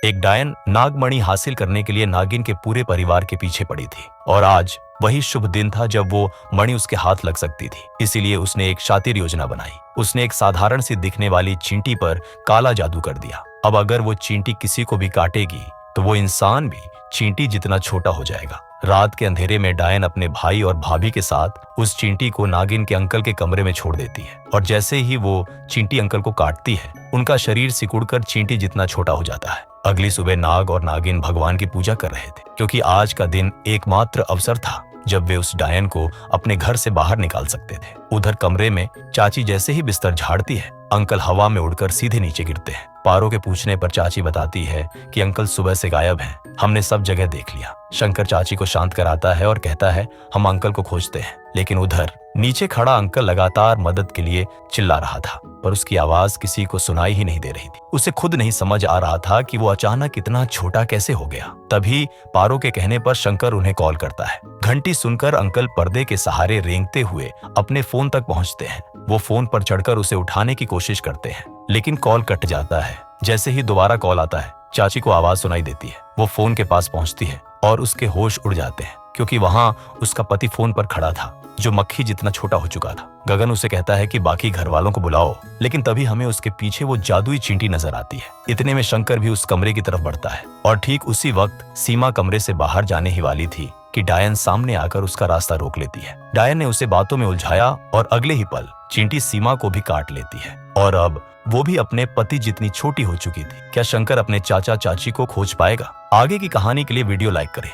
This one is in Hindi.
एक डायन नागमणि हासिल करने के लिए नागिन के पूरे परिवार के पीछे पड़ी थी और आज वही शुभ दिन था जब वो मणि उसके हाथ लग सकती थी। इसीलिए उसने एक शातिर योजना बनाई। उसने एक साधारण सी दिखने वाली चींटी पर काला जादू कर दिया। अब अगर वो चींटी किसी को भी काटेगी तो वो इंसान भी चींटी जितना छोटा हो जाएगा। रात के अंधेरे में डायन अपने भाई और भाभी के साथ उस चींटी को नागिन के अंकल के कमरे में छोड़ देती है और जैसे ही वो चींटी अंकल को काटती है उनका शरीर सिकुड़कर चींटी जितना छोटा हो जाता है। अगली सुबह नाग और नागिन भगवान की पूजा कर रहे थे क्योंकि आज का दिन एकमात्र अवसर था जब वे उस डायन को अपने घर से बाहर निकाल सकते थे। उधर कमरे में चाची जैसे ही बिस्तर झाड़ती है अंकल हवा में उड़कर सीधे नीचे गिरते हैं। पारो के पूछने पर चाची बताती है कि अंकल सुबह से गायब हैं, हमने सब जगह देख लिया। शंकर चाची को शांत कराता है और कहता है हम अंकल को खोजते हैं। लेकिन उधर नीचे खड़ा अंकल लगातार मदद के लिए चिल्ला रहा था पर उसकी आवाज किसी को सुनाई ही नहीं दे रही थी। उसे खुद नहीं समझ आ रहा था कि वो अचानक इतना छोटा कैसे हो गया। तभी पारो के कहने पर शंकर उन्हें कॉल करता है। घंटी सुनकर अंकल पर्दे के सहारे रेंगते हुए अपने फोन तक पहुंचते हैं। वो फोन पर चढ़कर उसे उठाने की कोशिश करते हैं लेकिन कॉल कट जाता है। जैसे ही दोबारा कॉल आता है चाची को आवाज सुनाई देती है। वो फोन के पास पहुंचती है और उसके होश उड़ जाते हैं क्योंकि वहां उसका पति फोन पर खड़ा था जो मक्खी जितना छोटा हो चुका था। गगन उसे कहता है कि बाकी घर वालों को बुलाओ लेकिन तभी हमें उसके पीछे वो जादुई चींटी नजर आती है। इतने में शंकर भी उस कमरे की तरफ बढ़ता है और ठीक उसी वक्त सीमा कमरे से बाहर जाने ही वाली थी कि डायन सामने आकर उसका रास्ता रोक लेती है। डायन ने उसे बातों में उलझाया और अगले ही पल चींटी सीमा को भी काट लेती है और अब वो भी अपने पति जितनी छोटी हो चुकी थी। क्या शंकर अपने चाचा चाची को खोज पाएगा? आगे की कहानी के लिए वीडियो लाइक करें।